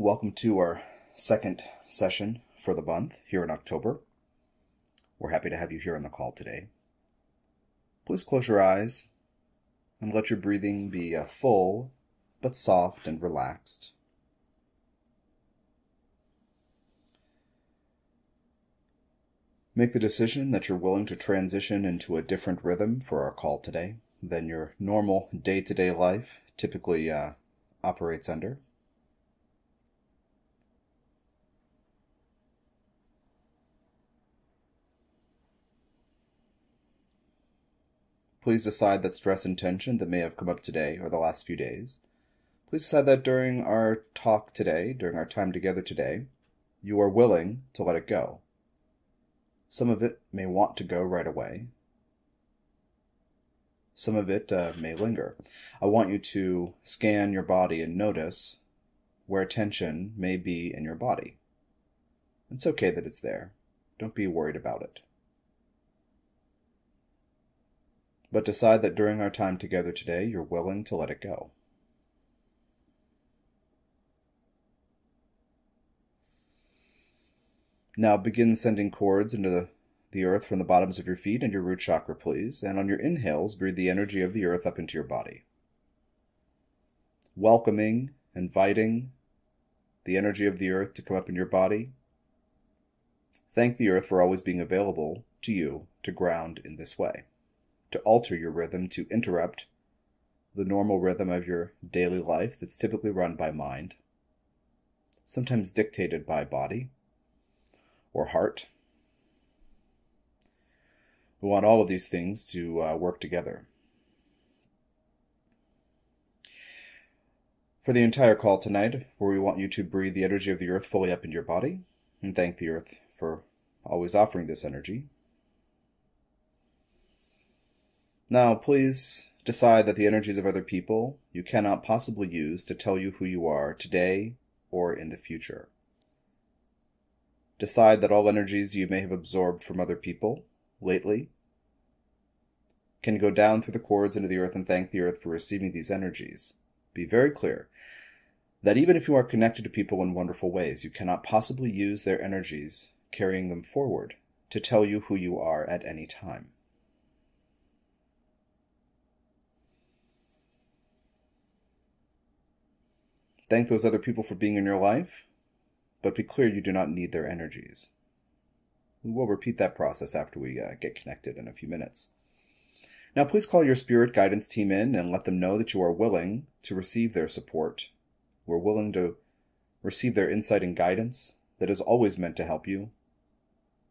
Welcome to our second session for the month here in October. We're happy to have you here on the call today. Please close your eyes and let your breathing be full but soft and relaxed. Make the decision that you're willing to transition into a different rhythm for our call today than your normal day-to-day life typically operates under. Please decide that stress and tension that may have come up today or the last few days, please decide that during our talk today, during our time together today, you are willing to let it go. Some of it may want to go right away. Some of it may linger. I want you to scan your body and notice where tension may be in your body. It's okay that it's there. Don't be worried about it. But decide that during our time together today, you're willing to let it go. Now begin sending cords into the earth from the bottoms of your feet and your root chakra, please. And on your inhales, breathe the energy of the earth up into your body. Welcoming, inviting the energy of the earth to come up in your body. Thank the earth for always being available to you to ground in this way, to alter your rhythm, to interrupt the normal rhythm of your daily life that's typically run by mind, sometimes dictated by body or heart. We want all of these things to work together. For the entire call tonight, where we want you to breathe the energy of the earth fully up into your body and thank the earth for always offering this energy. Now, please decide that the energies of other people you cannot possibly use to tell you who you are today or in the future. Decide that all energies you may have absorbed from other people lately can go down through the cords into the earth and thank the earth for receiving these energies. Be very clear that even if you are connected to people in wonderful ways, you cannot possibly use their energies, carrying them forward, to tell you who you are at any time. Thank those other people for being in your life, but be clear you do not need their energies. We will repeat that process after we get connected in a few minutes. Now please call your spirit guidance team in and let them know that you are willing to receive their support. We're willing to receive their insight and guidance that is always meant to help you.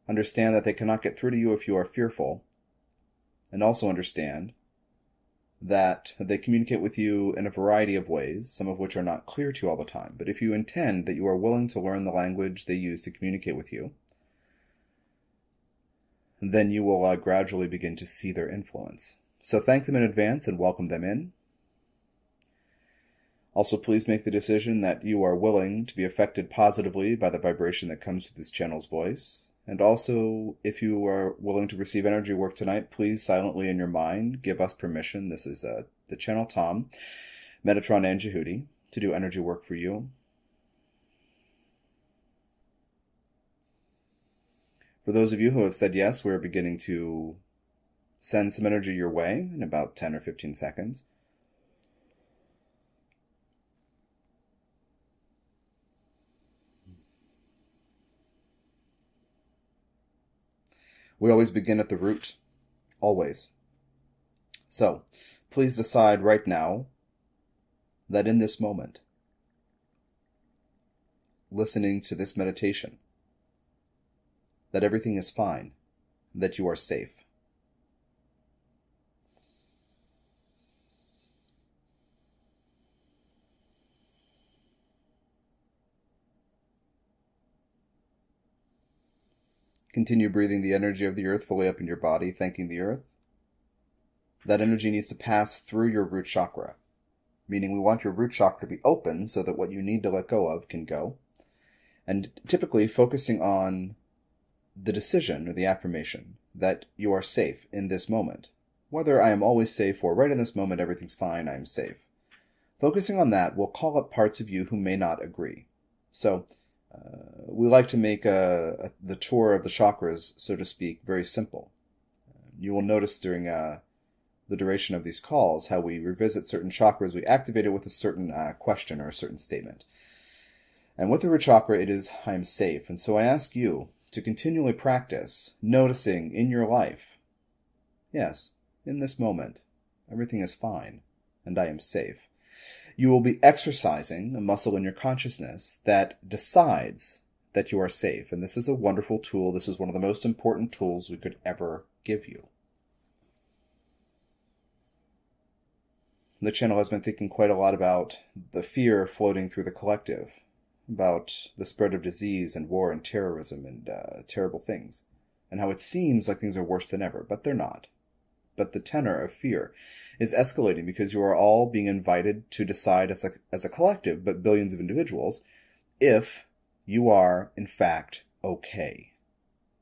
Understand that they cannot get through to you if you are fearful, and also understand that they communicate with you in a variety of ways, some of which are not clear to you all the time. But if you intend that you are willing to learn the language they use to communicate with you, then you will gradually begin to see their influence. So thank them in advance and welcome them in. Also, please make the decision that you are willing to be affected positively by the vibration that comes through this channel's voice. And also, if you are willing to receive energy work tonight, please silently in your mind give us permission. This is the channel Tom, Metatron, and Djehuty to do energy work for you. For those of you who have said yes, we're beginning to send some energy your way in about 10 or 15 seconds. We always begin at the root, always. So, please decide right now that in this moment, listening to this meditation, that everything is fine, that you are safe. Continue breathing the energy of the earth fully up in your body, thanking the earth. That energy needs to pass through your root chakra, meaning we want your root chakra to be open so that what you need to let go of can go. And typically focusing on the decision or the affirmation that you are safe in this moment. Whether I am always safe or right in this moment everything's fine, I am safe. Focusing on that will call up parts of you who may not agree. So we like to make the tour of the chakras, so to speak, very simple. You will notice during the duration of these calls how we revisit certain chakras. We activate it with a certain question or a certain statement. And with the root chakra, it is, I am safe. And so I ask you to continually practice noticing in your life, yes, in this moment, everything is fine and I am safe. You will be exercising a muscle in your consciousness that decides that you are safe. And this is a wonderful tool. This is one of the most important tools we could ever give you. The channel has been thinking quite a lot about the fear floating through the collective, about the spread of disease and war and terrorism and terrible things, and how it seems like things are worse than ever, but they're not. But the tenor of fear is escalating because you are all being invited to decide as a collective, but billions of individuals, if you are, in fact, okay.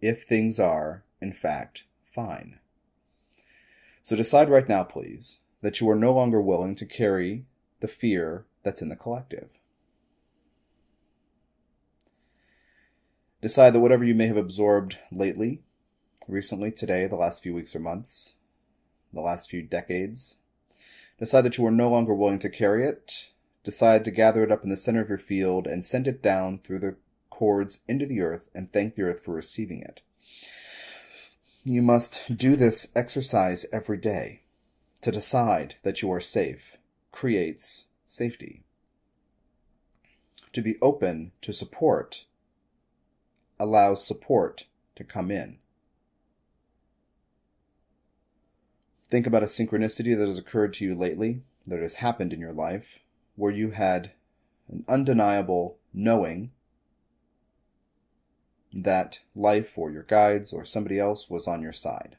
If things are, in fact, fine. So decide right now, please, that you are no longer willing to carry the fear that's in the collective. Decide that whatever you may have absorbed lately, recently, today, the last few weeks or months, the last few decades, decide that you are no longer willing to carry it. Decide to gather it up in the center of your field and send it down through the cords into the earth and thank the earth for receiving it. You must do this exercise every day. To decide that you are safe creates safety. To be open to support allows support to come in. Think about a synchronicity that has occurred to you lately, that has happened in your life, where you had an undeniable knowing that life or your guides or somebody else was on your side.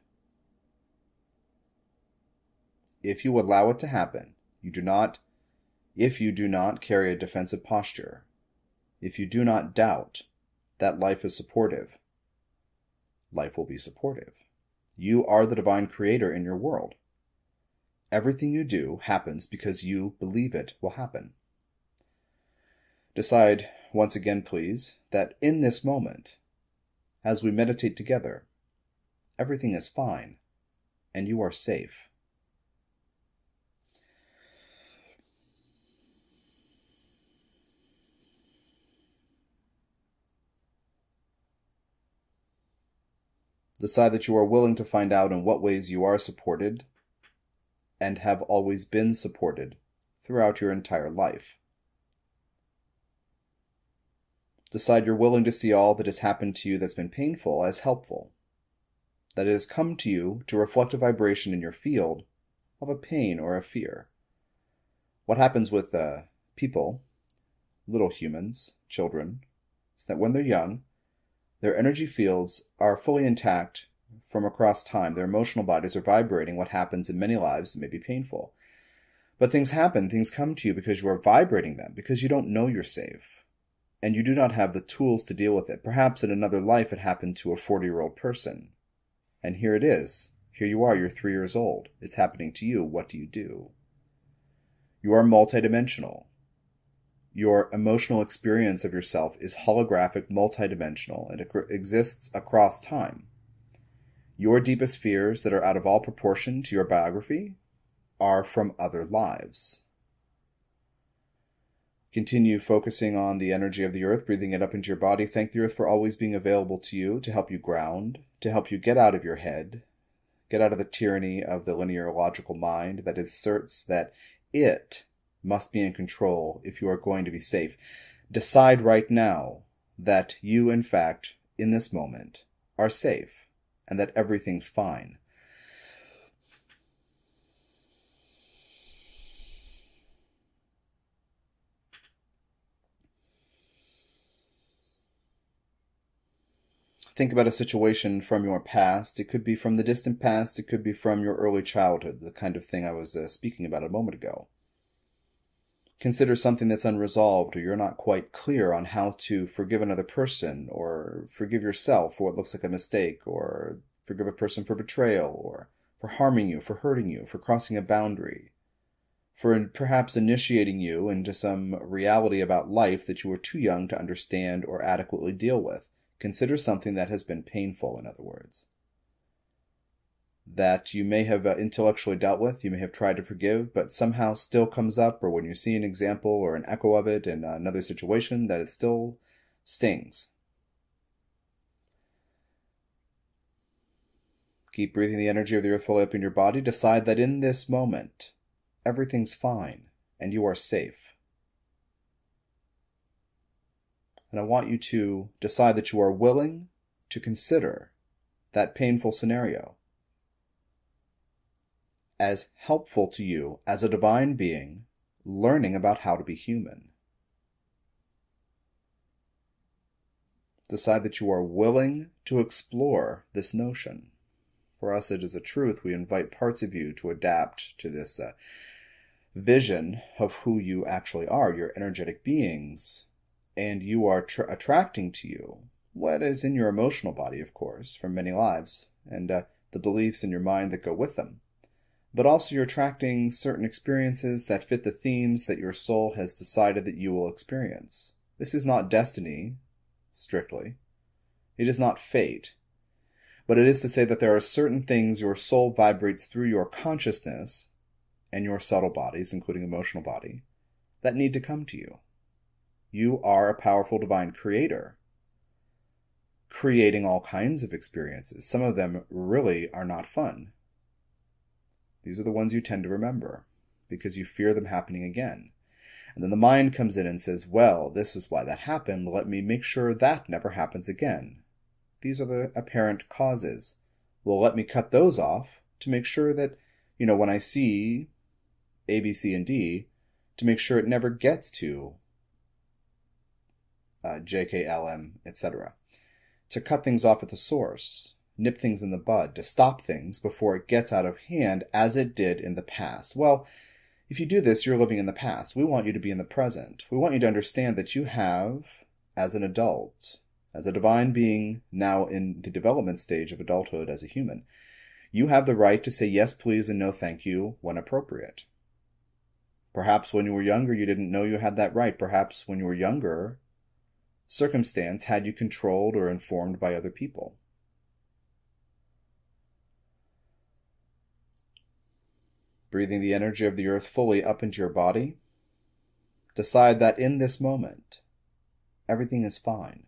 If you allow it to happen, if you do not carry a defensive posture, if you do not doubt that life is supportive, life will be supportive. You are the divine creator in your world. Everything you do happens because you believe it will happen. Decide, once again, please, that in this moment, as we meditate together, everything is fine and you are safe. Decide that you are willing to find out in what ways you are supported and have always been supported throughout your entire life. Decide you're willing to see all that has happened to you that's been painful as helpful, that it has come to you to reflect a vibration in your field of a pain or a fear. What happens with people, little humans, children, is that when they're young, their energy fields are fully intact from across time. Their emotional bodies are vibrating what happens in many lives that may be painful. But things happen, things come to you because you are vibrating them, because you don't know you're safe. And you do not have the tools to deal with it. Perhaps in another life it happened to a 40-year-old person. And here it is. Here you are, you're 3 years old. It's happening to you. What do? You are multidimensional. Your emotional experience of yourself is holographic, multidimensional, and it exists across time. Your deepest fears that are out of all proportion to your biography are from other lives. Continue focusing on the energy of the earth, breathing it up into your body. Thank the earth for always being available to you, to help you ground, to help you get out of your head, get out of the tyranny of the linear logical mind that asserts that it must be in control if you are going to be safe. Decide right now that you, in fact, in this moment, are safe and that everything's fine. Think about a situation from your past. It could be from the distant past. It could be from your early childhood, the kind of thing I was speaking about a moment ago. Consider something that's unresolved, or you're not quite clear on how to forgive another person, or forgive yourself for what looks like a mistake, or forgive a person for betrayal, or for harming you, for hurting you, for crossing a boundary, for perhaps initiating you into some reality about life that you were too young to understand or adequately deal with. Consider something that has been painful, in other words, that you may have intellectually dealt with, you may have tried to forgive, but somehow still comes up, or when you see an example or an echo of it in another situation, that it still stings. Keep breathing the energy of the earth fully up in your body. Decide that in this moment, everything's fine and you are safe. And I want you to decide that you are willing to consider that painful scenario as helpful to you as a divine being learning about how to be human. Decide that you are willing to explore this notion. For us, it is a truth. We invite parts of you to adapt to this vision of who you actually are, your energetic beings, and you are attracting to you what is in your emotional body, of course, from many lives, and the beliefs in your mind that go with them. But also you're attracting certain experiences that fit the themes that your soul has decided that you will experience. This is not destiny, strictly. It is not fate. But it is to say that there are certain things your soul vibrates through your consciousness and your subtle bodies, including emotional body, that need to come to you. You are a powerful divine creator, creating all kinds of experiences. Some of them really are not fun. These are the ones you tend to remember because you fear them happening again. And then the mind comes in and says, well, this is why that happened. Let me make sure that never happens again. These are the apparent causes. Well, let me cut those off to make sure that, when I see A, B, C, and D, to make sure it never gets to J, K, L, M, etc. To cut things off at the source, nip things in the bud, to stop things before it gets out of hand as it did in the past. Well, if you do this, you're living in the past. We want you to be in the present. We want you to understand that you have, as an adult, as a divine being now in the development stage of adulthood as a human, you have the right to say yes, please, and no, thank you when appropriate. Perhaps when you were younger, you didn't know you had that right. Perhaps when you were younger, circumstance had you controlled or informed by other people. Breathing the energy of the earth fully up into your body, decide that in this moment, everything is fine,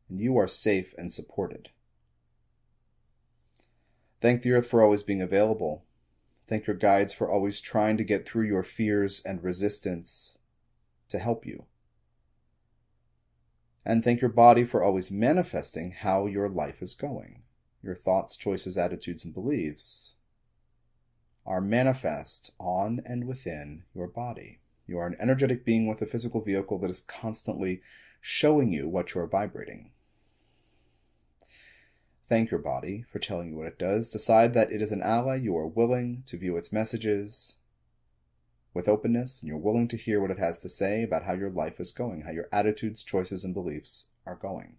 and you are safe and supported. Thank the earth for always being available. Thank your guides for always trying to get through your fears and resistance to help you. And thank your body for always manifesting how your life is going. Your thoughts, choices, attitudes, and beliefs are manifest on and within your body. You are an energetic being with a physical vehicle that is constantly showing you what you are vibrating. Thank your body for telling you what it does. Decide that it is an ally. You are willing to view its messages with openness, and you're willing to hear what it has to say about how your life is going, how your attitudes, choices, and beliefs are going.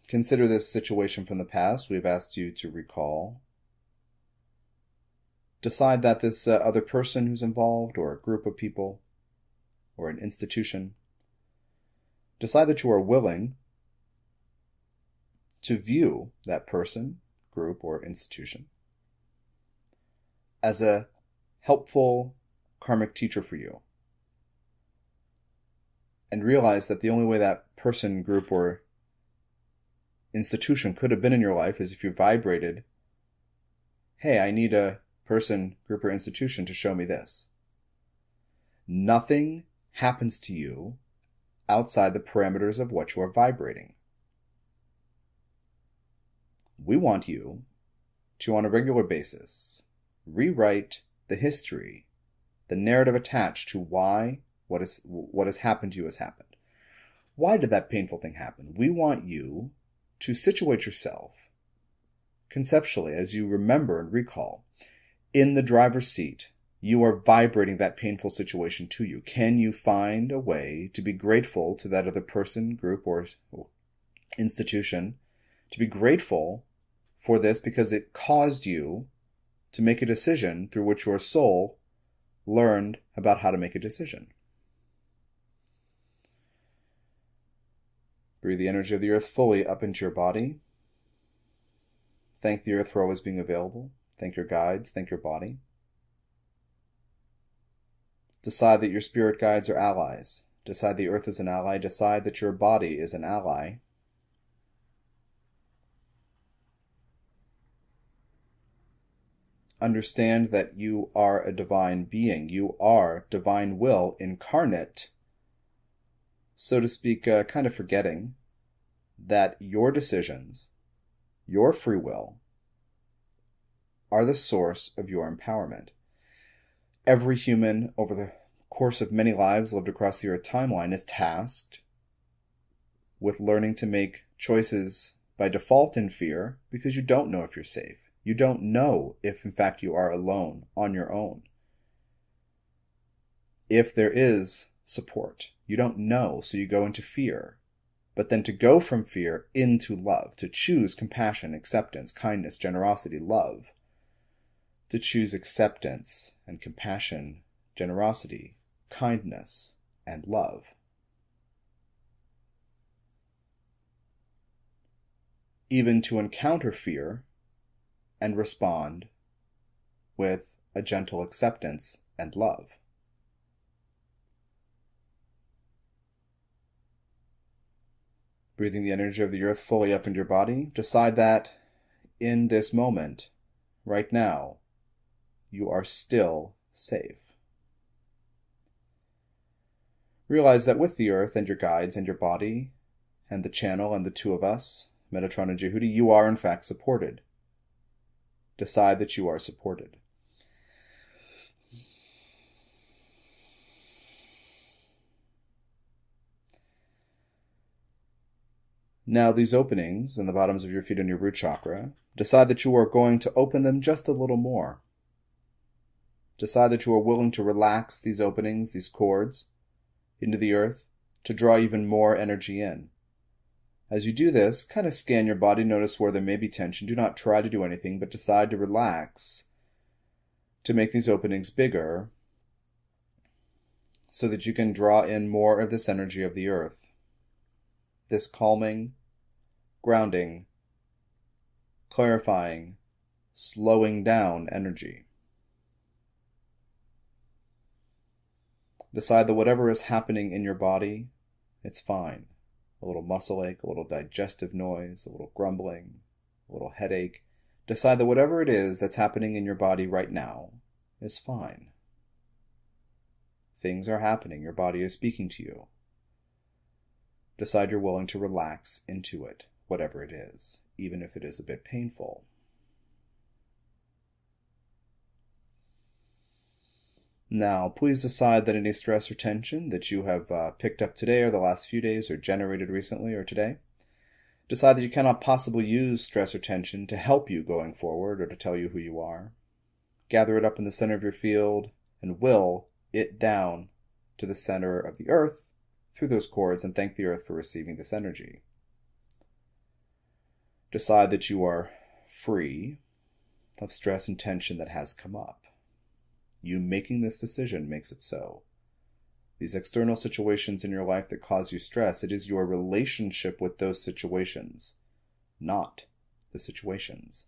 Consider this situation from the past. We've asked you to recall. Decide that this other person who's involved, or a group of people, or an institution, decide that you are willing to view that person, group, or institution as a helpful karmic teacher for you. And realize that the only way that person, group, or institution could have been in your life is if you vibrated, hey, I need a person, group, or institution to show me this. Nothing happens to you outside the parameters of what you are vibrating. We want you to, on a regular basis, rewrite the history, the narrative attached to why what has happened to you has happened. Why did that painful thing happen? We want you to situate yourself conceptually as you remember and recall. In the driver's seat, you are vibrating that painful situation to you. Can you find a way to be grateful to that other person, group, or institution, to be grateful for this because it caused you to make a decision through which your soul learned about how to make a decision. Breathe the energy of the earth fully up into your body. Thank the earth for always being available. Thank your guides. Thank your body. Decide that your spirit guides are allies. Decide the earth is an ally. Decide that your body is an ally. Understand that you are a divine being. You are divine will incarnate, so to speak, kind of forgetting that your decisions, your free will, are the source of your empowerment. Every human over the course of many lives lived across the Earth timeline is tasked with learning to make choices by default in fear because you don't know if you're safe. You don't know if, in fact, you are alone on your own. If there is support, you don't know, so you go into fear. But then to go from fear into love, to choose compassion, acceptance, kindness, generosity, love, to choose acceptance and compassion, generosity, kindness, and love. Even to encounter fear and respond with a gentle acceptance and love. Breathing the energy of the earth fully up into your body, decide that in this moment, right now, you are still safe. Realize that with the earth and your guides and your body and the channel and the two of us, Metatron and Djehuty, you are in fact supported. Decide that you are supported. Now these openings in the bottoms of your feet and your root chakra, decide that you are going to open them just a little more. Decide that you are willing to relax these openings, these cords, into the earth, to draw even more energy in. As you do this, kind of scan your body, notice where there may be tension. Do not try to do anything, but decide to relax, to make these openings bigger, so that you can draw in more of this energy of the earth. This calming, grounding, clarifying, slowing down energy. Decide that whatever is happening in your body, it's fine. A little muscle ache, a little digestive noise, a little grumbling, a little headache. Decide that whatever it is that's happening in your body right now is fine. Things are happening. Your body is speaking to you. Decide you're willing to relax into it, whatever it is, even if it is a bit painful. Now, please decide that any stress or tension that you have picked up today or the last few days or generated recently or today, decide that you cannot possibly use stress or tension to help you going forward or to tell you who you are. Gather it up in the center of your field and will it down to the center of the earth through those cords and thank the earth for receiving this energy. Decide that you are free of stress and tension that has come up. You making this decision makes it so. These external situations in your life that cause you stress, it is your relationship with those situations, not the situations.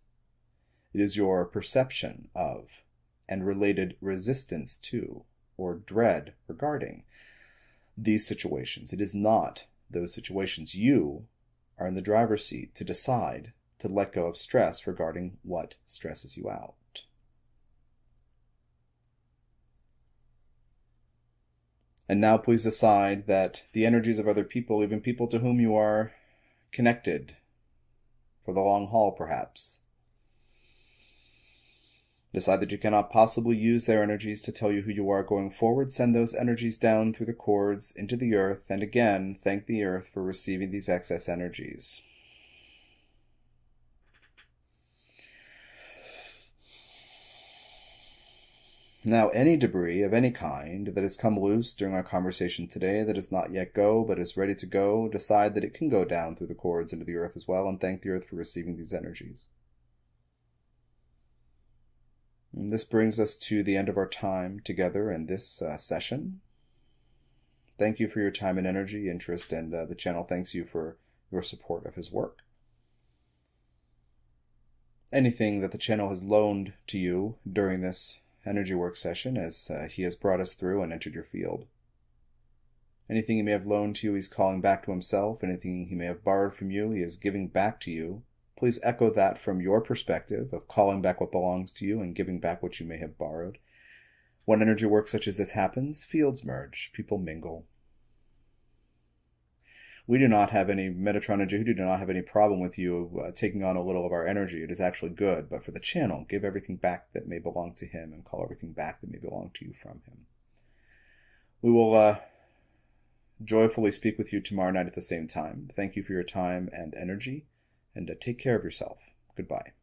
It is your perception of and related resistance to or dread regarding these situations. It is not those situations. You are in the driver's seat to decide to let go of stress regarding what stresses you out. And now please decide that the energies of other people, even people to whom you are connected for the long haul perhaps, decide that you cannot possibly use their energies to tell you who you are going forward. Send those energies down through the cords into the earth, and again, thank the earth for receiving these excess energies. Now, any debris of any kind that has come loose during our conversation today that does not yet go but is ready to go, decide that it can go down through the cords into the earth as well, and thank the earth for receiving these energies. And this brings us to the end of our time together in this session. Thank you for your time and energy, interest, and the channel thanks you for your support of his work. Anything that the channel has loaned to you during this energy work session as he has brought us through and entered your field. Anything he may have loaned to you, he's calling back to himself. Anything he may have borrowed from you, he is giving back to you. Please echo that from your perspective of calling back what belongs to you and giving back what you may have borrowed. When energy work such as this happens, fields merge, people mingle. We do not have any, Metatron and Djehuty do not have any problem with you taking on a little of our energy. It is actually good, but for the channel, give everything back that may belong to him and call everything back that may belong to you from him. We will joyfully speak with you tomorrow night at the same time. Thank you for your time and energy, and take care of yourself. Goodbye.